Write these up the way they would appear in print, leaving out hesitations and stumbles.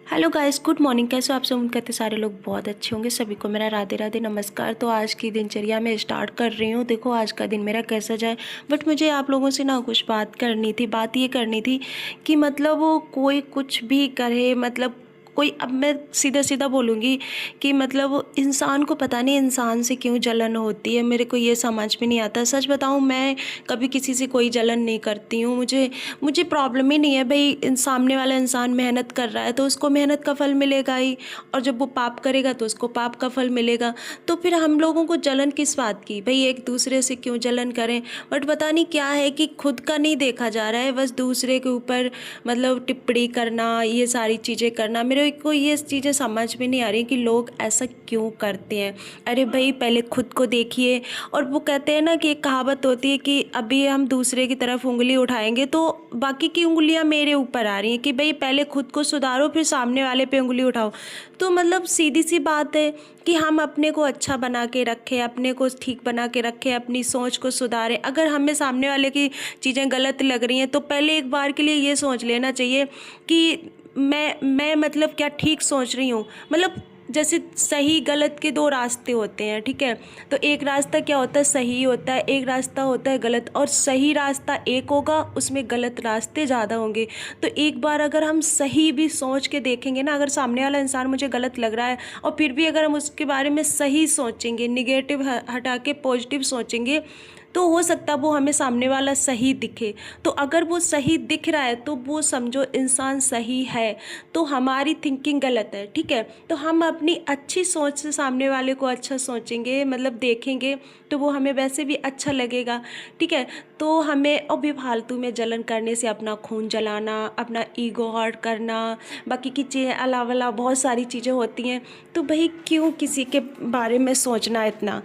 Hello guys, good morning. कैसे हो आप सब? उम्मीद करते सारे लोग बहुत अच्छे होंगे। सभी को मेरा राधे राधे नमस्कार। तो आज की दिनचर्या मैं स्टार्ट कर रही हूँ। देखो आज का दिन मेरा कैसा जाए, बट मुझे आप लोगों से ना कुछ बात करनी थी। बात ये करनी थी कि मतलब वो कोई कुछ भी करे, मतलब कोई, अब मैं सीधा सीधा बोलूँगी कि मतलब वो इंसान को पता नहीं इंसान से क्यों जलन होती है। मेरे को ये समझ में नहीं आता। सच बताऊँ, मैं कभी किसी से कोई जलन नहीं करती हूँ। मुझे मुझे प्रॉब्लम ही नहीं है भाई। सामने वाला इंसान मेहनत कर रहा है तो उसको मेहनत का फल मिलेगा ही, और जब वो पाप करेगा तो उसको पाप का फल मिलेगा। तो फिर हम लोगों को जलन किस बात की भाई? एक दूसरे से क्यों जलन करें? बट पता नहीं क्या है कि खुद का नहीं देखा जा रहा है, बस दूसरे के ऊपर मतलब टिप्पणी करना, ये सारी चीज़ें करना। मेरे को ये चीज़ें समझ में नहीं आ रही कि लोग ऐसा क्यों करते हैं। अरे भाई पहले खुद को देखिए। और वो कहते हैं ना कि एक कहावत होती है कि अभी हम दूसरे की तरफ उंगली उठाएंगे तो बाकी की उंगलियां मेरे ऊपर आ रही हैं, कि भाई पहले खुद को सुधारो फिर सामने वाले पे उंगली उठाओ। तो मतलब सीधी सी बात है कि हम अपने को अच्छा बना के रखें, अपने को ठीक बना के रखें, अपनी सोच को सुधारें। अगर हमें सामने वाले की चीज़ें गलत लग रही हैं तो पहले एक बार के लिए ये सोच लेना चाहिए कि मैं मतलब क्या ठीक सोच रही हूँ। मतलब जैसे सही गलत के दो रास्ते होते हैं, ठीक है? तो एक रास्ता क्या होता है, सही होता है, एक रास्ता होता है गलत। और सही रास्ता एक होगा, उसमें गलत रास्ते ज़्यादा होंगे। तो एक बार अगर हम सही भी सोच के देखेंगे ना, अगर सामने वाला इंसान मुझे गलत लग रहा है और फिर भी अगर हम उसके बारे में सही सोचेंगे, निगेटिव हटा के पॉजिटिव सोचेंगे, तो हो सकता है वो हमें सामने वाला सही दिखे। तो अगर वो सही दिख रहा है तो वो समझो इंसान सही है, तो हमारी थिंकिंग गलत है, ठीक है? तो हम अपनी अच्छी सोच से सामने वाले को अच्छा सोचेंगे, मतलब देखेंगे, तो वो हमें वैसे भी अच्छा लगेगा, ठीक है? तो हमें और भी फालतू में जलन करने से अपना खून जलाना, अपना ईगो हर्ट करना, बाकी की चीज़ें अलावा बहुत सारी चीज़ें होती हैं। तो भाई क्यों किसी के बारे में सोचना इतना?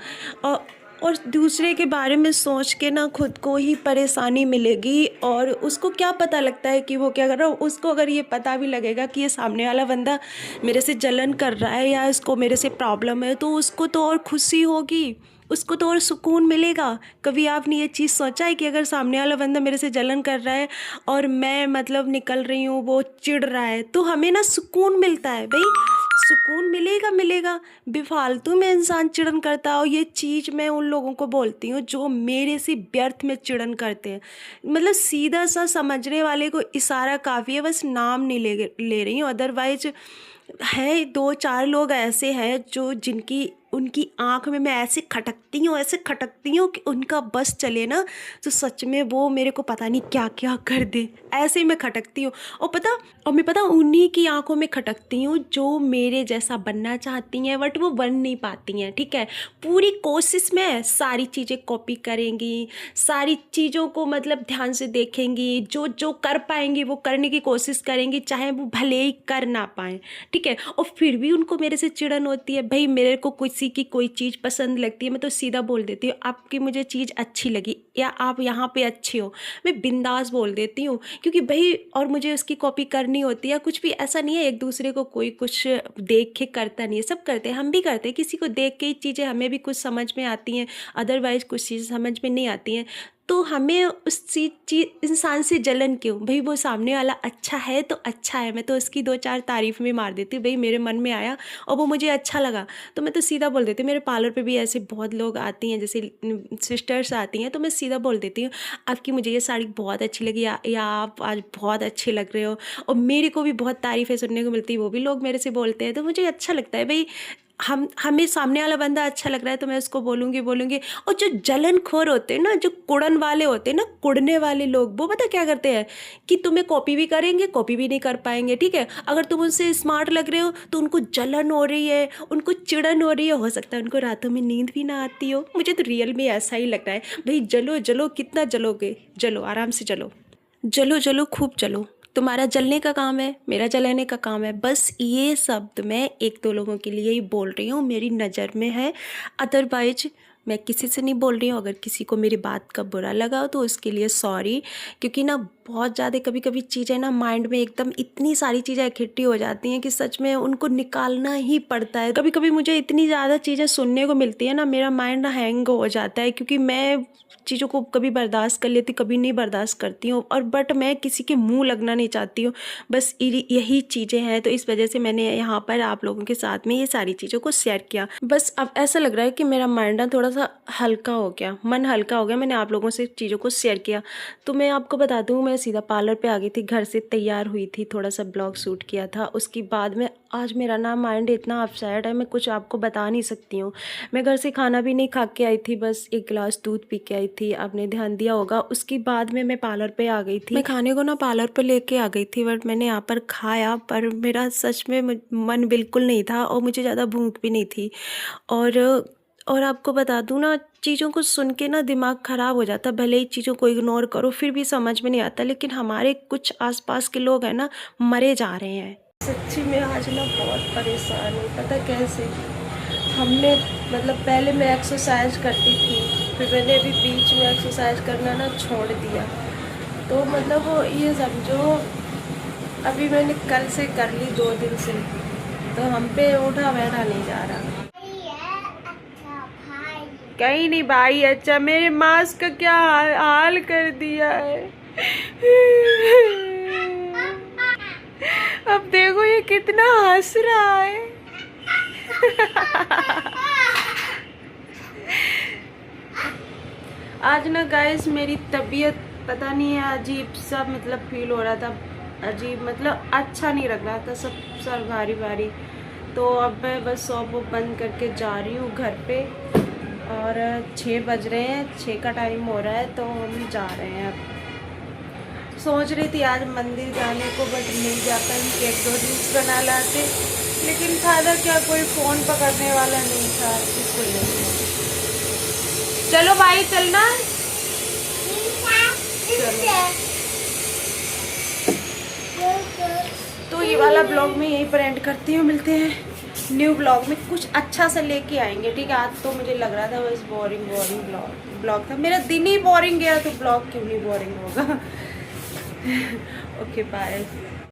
और दूसरे के बारे में सोच के ना खुद को ही परेशानी मिलेगी। और उसको क्या पता लगता है कि वो क्या कर रहा है? उसको अगर ये पता भी लगेगा कि ये सामने वाला बंदा मेरे से जलन कर रहा है या इसको मेरे से प्रॉब्लम है, तो उसको तो और खुशी होगी, उसको तो और सुकून मिलेगा। कभी आपने ये चीज़ सोचा है कि अगर सामने वाला बंदा मेरे से जलन कर रहा है और मैं मतलब निकल रही हूँ, वो चिढ़ रहा है, तो हमें ना सुकून मिलता है भाई। सुकून मिलेगा मिलेगा। बेफालतू में इंसान चिड़न करता है। और ये चीज़ मैं उन लोगों को बोलती हूँ जो मेरे से व्यर्थ में चिड़न करते हैं। मतलब सीधा सा समझने वाले को इशारा काफ़ी है, बस नाम नहीं ले रही हूँ। अदरवाइज है दो चार लोग ऐसे हैं जो जिनकी उनकी आँख में मैं ऐसे खटकती हूँ कि उनका बस चले ना तो सच में वो मेरे को पता नहीं क्या क्या कर दे। ऐसे ही मैं खटकती हूँ। और मैं पता उन्हीं की आंखों में खटकती हूँ जो मेरे जैसा बनना चाहती हैं बट वो बन नहीं पाती हैं, ठीक है? पूरी कोशिश में सारी चीज़ें कॉपी करेंगी, सारी चीज़ों को मतलब ध्यान से देखेंगी, जो जो कर पाएंगी वो करने की कोशिश करेंगी, चाहे वो भले ही कर ना पाएँ, ठीक है? और फिर भी उनको मेरे से चिड़न होती है। भाई मेरे को किसी की कोई चीज़ पसंद लगती है, मैं तो सीधा बोल देती हूँ आपकी मुझे चीज़ अच्छी लगी या आप यहाँ पे अच्छे हो, मैं बिंदास बोल देती हूँ। क्योंकि भाई और मुझे उसकी कॉपी करनी होती है कुछ भी, ऐसा नहीं है एक दूसरे को कोई कुछ देख के करता नहीं है, सब करते हैं, हम भी करते हैं। किसी को देख के ही चीज़ें हमें भी कुछ समझ में आती हैं, अदरवाइज कुछ चीज़ समझ में नहीं आती हैं। तो हमें उस चीज इंसान से जलन क्यों? भाई वो सामने वाला अच्छा है तो अच्छा है, मैं तो उसकी दो चार तारीफ में मार देती हूँ। भाई मेरे मन में आया और वो मुझे अच्छा लगा तो मैं तो सीधा बोल देती हूँ। मेरे पार्लर पे भी ऐसे बहुत लोग आती हैं, जैसे सिस्टर्स आती हैं, तो मैं सीधा बोल देती हूँ आपकी मुझे ये साड़ी बहुत अच्छी लगी, या आप आज बहुत अच्छे लग रहे हो। और मेरे को भी बहुत तारीफ़ें सुनने को मिलती है, वो भी लोग मेरे से बोलते हैं, तो मुझे अच्छा लगता है भाई। हमें सामने वाला बंदा अच्छा लग रहा है तो मैं उसको बोलूँगी। और जो जलनखोर होते हैं ना, जो कुड़न वाले होते हैं ना, कुड़ने वाले लोग, वो पता क्या करते हैं कि तुम्हें कॉपी भी करेंगे, कॉपी भी नहीं कर पाएंगे, ठीक है? अगर तुम उनसे स्मार्ट लग रहे हो तो उनको जलन हो रही है, उनको चिड़न हो रही है, हो सकता है उनको रातों में नींद भी ना आती हो। मुझे तो रियल में ऐसा ही लग रहा है। भाई जलो जलो, कितना जलोगे? जलो आराम से जलो, जलो जलो खूब जलो। तुम्हारा जलने का काम है, मेरा जलाने का काम है। बस ये शब्द मैं एक दो लोगों के लिए ही बोल रही हूँ, मेरी नज़र में है। अदरवाइज मैं किसी से नहीं बोल रही हूँ। अगर किसी को मेरी बात का बुरा लगा हो तो उसके लिए सॉरी, क्योंकि ना बहुत ज़्यादा कभी कभी चीज़ें ना माइंड में एकदम इतनी सारी चीज़ें इकट्ठी हो जाती हैं कि सच में उनको निकालना ही पड़ता है। कभी कभी मुझे इतनी ज़्यादा चीज़ें सुनने को मिलती है ना, मेरा माइंड ना हैंग हो जाता है, क्योंकि मैं चीज़ों को कभी बर्दाश्त कर लेती, कभी नहीं बर्दाश्त करती हूँ। और बट मैं किसी के मुंह लगना नहीं चाहती हूँ, बस यही चीज़ें हैं। तो इस वजह से मैंने यहाँ पर आप लोगों के साथ में ये सारी चीज़ों को शेयर किया। बस अब ऐसा लग रहा है कि मेरा माइंड ना थोड़ा सा हल्का हो गया, मन हल्का हो गया, मैंने आप लोगों से चीज़ों को शेयर किया। तो मैं आपको बता दूँ, मैं सीधा पार्लर पे आ गई थी, घर से तैयार हुई थी, थोड़ा सा ब्लॉग शूट किया था। उसके बाद में आज मेरा ना माइंड इतना अपसेट है, मैं कुछ आपको बता नहीं सकती हूँ। मैं घर से खाना भी नहीं खा के आई थी, बस एक गिलास दूध पी के आई थी, आपने ध्यान दिया होगा। उसके बाद में मैं पार्लर पे आ गई थी। मैं खाने को ना पार्लर पे लेके आ गई थी, बट मैंने यहाँ पर खाया, पर मेरा सच में मन बिल्कुल नहीं था और मुझे ज़्यादा भूख भी नहीं थी। और आपको बता दूँ ना, चीज़ों को सुन के ना दिमाग ख़राब हो जाता है। भले ही चीज़ों को इग्नोर करो फिर भी समझ में नहीं आता, लेकिन हमारे कुछ आसपास के लोग हैं ना, मरे जा रहे हैं। सच्ची में आज ना बहुत परेशान हूँ, पता कैसे। हमने मतलब पहले मैं एक्सरसाइज करती थी, फिर मैंने अभी बीच में एक्सरसाइज करना ना छोड़ दिया। तो मतलब वो ये समझो, अभी मैंने कल से कर ली 2 दिन से, तो हम पे उठा बैठा नहीं जा रहा। कहीं नहीं भाई, अच्छा मेरे मास्क का क्या हाल कर दिया है। अब देखो ये कितना हंस रहा है। आज ना गाइस मेरी तबीयत पता नहीं है, अजीब सा मतलब फील हो रहा था, अजीब मतलब अच्छा नहीं लग रहा था, सब सर भारी भारी। तो अब मैं बस शॉप बंद करके जा रही हूँ घर पे, और 6 बज रहे हैं, 6 का टाइम हो रहा है, तो हम जा रहे हैं। अब सोच रही थी आज मंदिर जाने को, बट मिल जाता है 1-2 रील्स बना लाते, लेकिन था क्या, कोई फ़ोन पकड़ने वाला नहीं था, इसलिए। चलो भाई चलना। तो ये वाला ब्लॉग मैं यहीं पर एंड करती हूँ, मिलते हैं न्यू ब्लॉग में, कुछ अच्छा सा लेके आएंगे, ठीक है। आज तो मुझे लग रहा था बस बोरिंग ब्लॉग था, मेरा दिन ही बोरिंग गया, तो ब्लॉग क्यों नहीं बोरिंग होगा। Okay bye.